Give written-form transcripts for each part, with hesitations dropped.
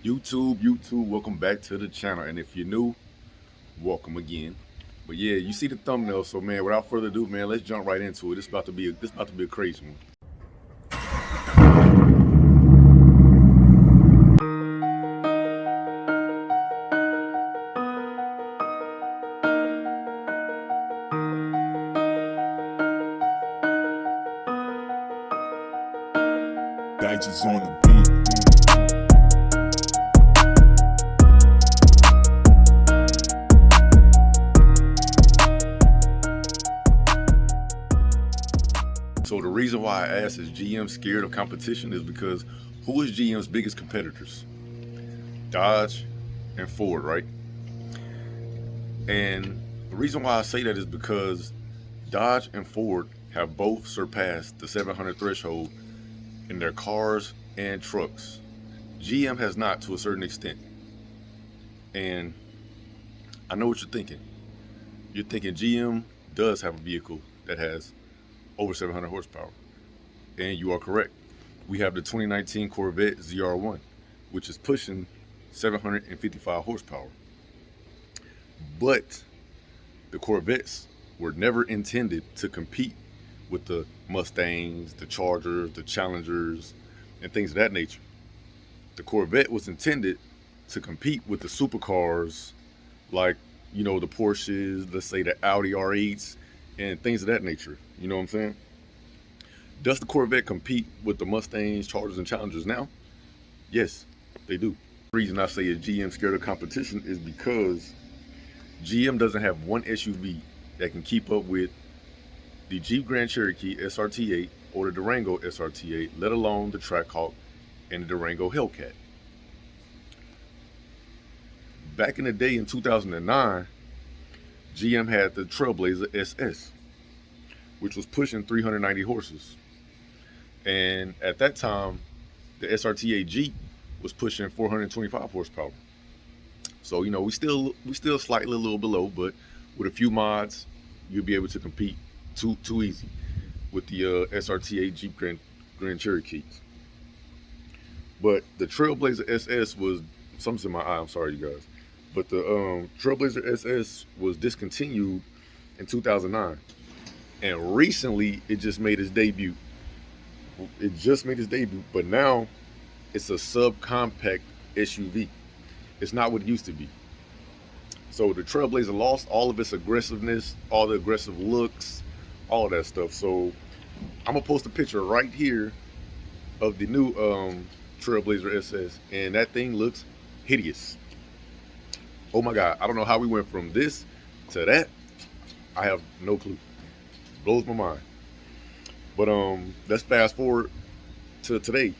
YouTube, welcome back to the channel. And if you're new, welcome again. But yeah, you see the thumbnail, so man, without further ado, man, let's jump right into it. This about to be a crazy one. Badges on the beat. So the reason why I asked is GM scared of competition is because who is GM's biggest competitors? Dodge and Ford, right? And the reason why I say that is because Dodge and Ford have both surpassed the 700 threshold in their cars and trucks. GM has not, to a certain extent. And I know what you're thinking. You're thinking GM does have a vehicle that has over 700 horsepower. And you are correct. We have the 2019 Corvette ZR1, which is pushing 755 horsepower. But the Corvettes were never intended to compete with the Mustangs, the Chargers, the Challengers, and things of that nature. The Corvette was intended to compete with the supercars like, the Porsches, let's say the Audi R8s, and things of that nature. You know what I'm saying? Does the Corvette compete with the Mustangs, Chargers, and Challengers now? Yes, they do. The reason I say is GM scared of competition is because GM doesn't have one SUV that can keep up with the Jeep Grand Cherokee SRT8 or the Durango SRT8, let alone the Trackhawk and the Durango Hellcat. Back in the day in 2009, GM had the Trailblazer SS, which was pushing 390 horses. And at that time, the SRT8 Jeep was pushing 425 horsepower. So, we still slightly a little below, but with a few mods, you'll be able to compete too easy with the SRT8 Jeep Grand Cherokees. But the Trailblazer SS was, something's in my eye, I'm sorry you guys. But the Trailblazer SS was discontinued in 2009. And recently, it just made its debut. But now it's a subcompact SUV. It's not what it used to be. So the Trailblazer lost all of its aggressiveness, all the aggressive looks, all of that stuff. So I'm gonna post a picture right here of the new Trailblazer SS, and that thing looks hideous. Oh my God, I don't know how we went from this to that. I have no clue. Blows my mind. But let's fast forward to today.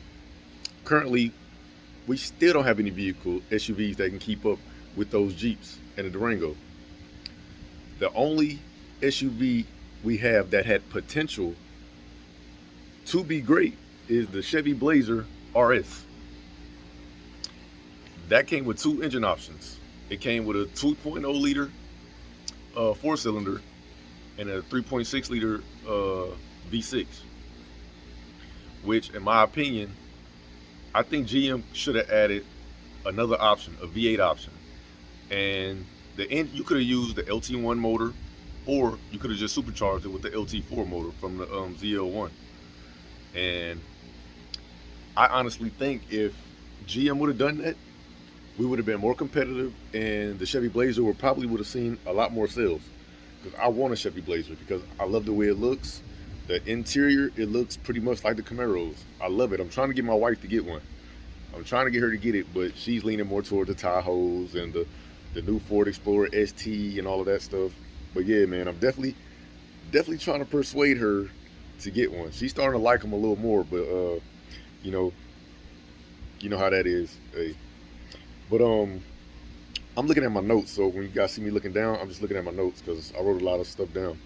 Currently, we still don't have any vehicle SUVs that can keep up with those Jeeps and the Durango. The only SUV we have that had potential to be great is the Chevy Blazer RS. That came with two engine options. It came with a 2.0 liter 4-cylinder and a 3.6 liter V6, which in my opinion, I think GM should have added another option, a V8 option. And you could have used the LT1 motor, or you could have just supercharged it with the LT4 motor from the ZL1. And I honestly think if GM would have done that, we would have been more competitive, and the Chevy Blazer would have seen a lot more sales. Because I want a Chevy Blazer because I love the way it looks. The interior, it looks pretty much like the Camaros. I love it. I'm trying to get my wife to get one. I'm trying to get her to get it, but she's leaning more toward the Tahoes and the new Ford Explorer ST and all of that stuff. But yeah, man, I'm definitely trying to persuade her to get one. She's starting to like them a little more, but you know how that is. Hey. But I'm looking at my notes, so when you guys see me looking down, I'm just looking at my notes because I wrote a lot of stuff down.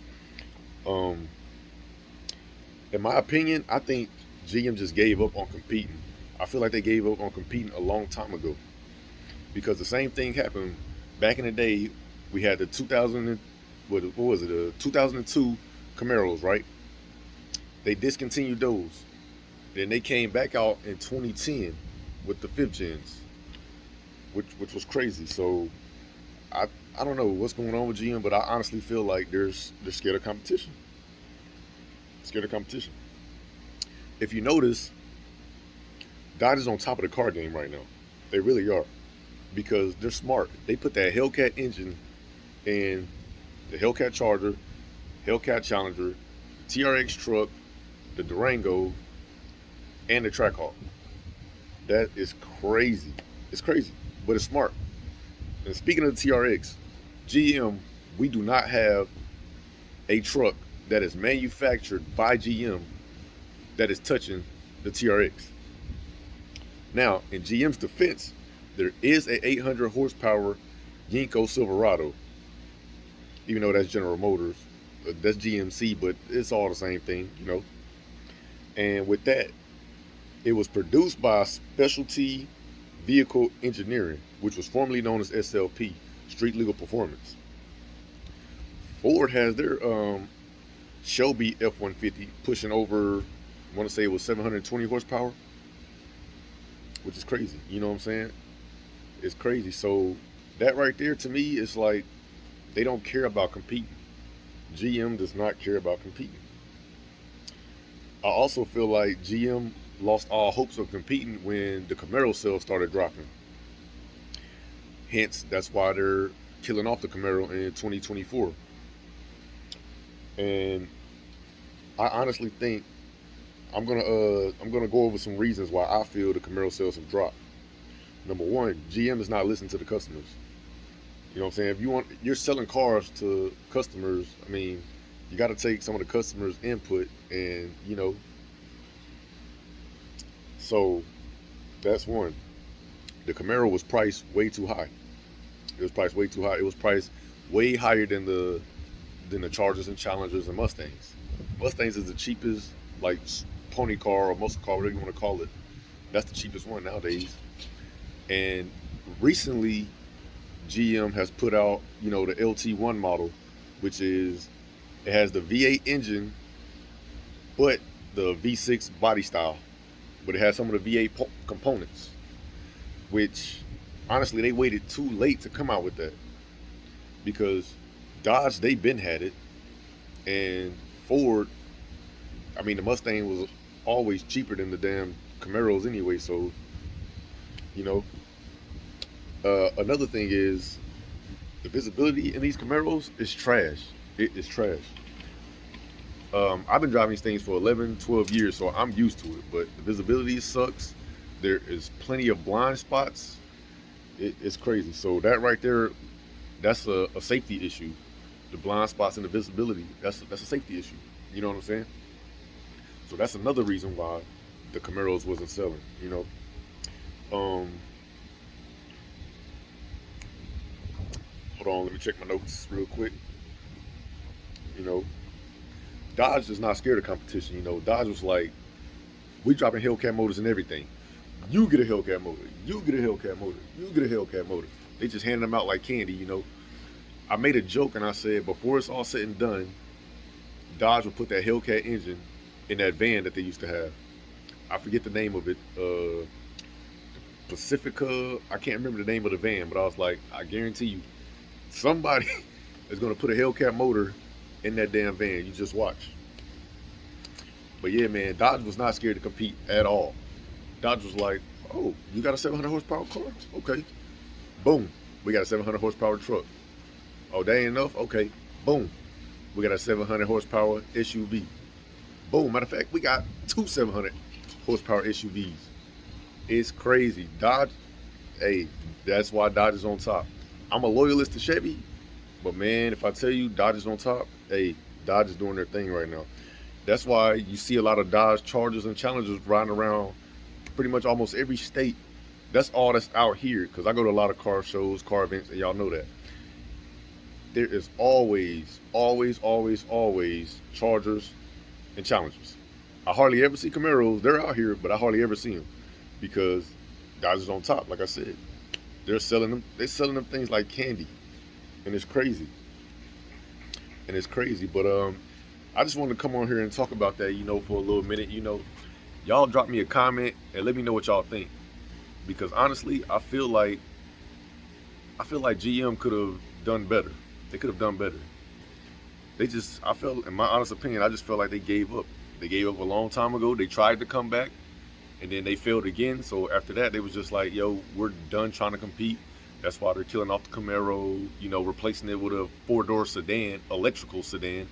In my opinion, I think GM just gave up on competing. I feel like they gave up on competing a long time ago, because the same thing happened back in the day. We had the 2002 Camaros, right? They discontinued those. Then they came back out in 2010 with the 5th gens. which was crazy. So I I don't know what's going on with GM, but I honestly feel like they're scared of competition. Scared of competition. If you notice, Dodge is on top of the car game right now. They really are because they're smart. They put that Hellcat engine in the Hellcat Charger, Hellcat Challenger, TRX truck, the Durango, and the Trackhawk. That is crazy. It's crazy, but it's smart. And speaking of the TRX, GM, we do not have a truck that is manufactured by GM that is touching the TRX. Now, in GM's defense, there is a 800 horsepower Yenko Silverado, even though that's General Motors. That's GMC, but it's all the same thing, you know. And with that, it was produced by Specialty Vehicle Engineering, which was formerly known as SLP, Street Legal Performance. Ford has their Shelby F-150 pushing over, I want to say it was 720 horsepower, which is crazy. You know what I'm saying? It's crazy. So that right there to me is like they don't care about competing. GM does not care about competing. I also feel like GM lost all hopes of competing when the Camaro sales started dropping. Hence, that's why they're killing off the Camaro in 2024. And I honestly think I'm gonna go over some reasons why I feel the Camaro sales have dropped. Number one, GM is not listening to the customers. You know what I'm saying? If you're selling cars to customers, I mean, you got to take some of the customers' input, and so that's one. The Camaro was priced way too high. It was priced way too high. It was priced way higher than the Chargers and Challengers and Mustangs. Mustangs is the cheapest, like pony car or muscle car, whatever you want to call it. That's the cheapest one nowadays. And recently, GM has put out, the LT1 model, which is it has the V8 engine, but the V6 body style, but it has some of the V8 components. Which, honestly, they waited too late to come out with that because Dodge they been had it, and Ford, I mean the Mustang was always cheaper than the damn Camaros anyway. So, another thing is the visibility in these Camaros is trash. It is trash. I've been driving these things for 11, 12 years, so I'm used to it. But the visibility sucks. There is plenty of blind spots. It's crazy. So that right there, that's a safety issue. The blind spots and the visibility, that's a safety issue. You know what I'm saying? So that's another reason why the Camaros wasn't selling. Hold on, let me check my notes real quick. Dodge is not scared of competition. Dodge was like, we dropping Hellcat motors and everything. You get a Hellcat motor. You get a Hellcat motor. You get a Hellcat motor. They just handing them out like candy. I made a joke and I said, before it's all said and done, Dodge will put that Hellcat engine in that van that they used to have. I forget the name of it. Pacifica. I can't remember the name of the van, but I was like, I guarantee you, somebody is going to put a Hellcat motor in that damn van. You just watch. But yeah, man, Dodge was not scared to compete at all. Dodge was like, oh, you got a 700 horsepower car? Okay. Boom. We got a 700 horsepower truck. Oh, that ain't enough? Okay. Boom. We got a 700 horsepower SUV. Boom. Matter of fact, we got two 700 horsepower SUVs. It's crazy. Dodge, hey, that's why Dodge is on top. I'm a loyalist to Chevy, but man, if I tell you Dodge is on top, hey, Dodge is doing their thing right now. That's why you see a lot of Dodge Chargers and Challengers riding around pretty much almost every state. That's all that's out here, because I go to a lot of car shows, car events, and y'all know that. There is always, always, always, always Chargers and Challengers. I hardly ever see Camaros. They're out here, but I hardly ever see them because Dodge is on top, like I said. They're selling them things like candy, and it's crazy. But I just wanted to come on here and talk about that, for a little minute. Y'all drop me a comment and let me know what y'all think, because honestly, I feel like I feel like GM could have done better. They could have done better. I felt, in my honest opinion, I just felt like they gave up. They gave up a long time ago. They tried to come back, and then they failed again. So after that, they was just like, yo, we're done trying to compete. That's why they're killing off the Camaro, replacing it with a four-door sedan, electrical sedan,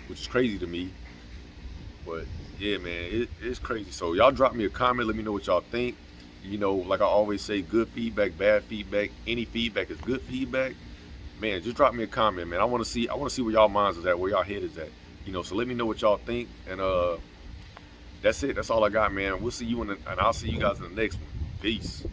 which is crazy to me. But yeah, man, it's crazy. So y'all drop me a comment. Let me know what y'all think. Like I always say, good feedback, bad feedback, any feedback is good feedback. Man, just drop me a comment, man. I want to see where y'all minds is at, where y'all head is at. So let me know what y'all think. And that's it. That's all I got, man. We'll see you and I'll see you guys in the next one. Peace.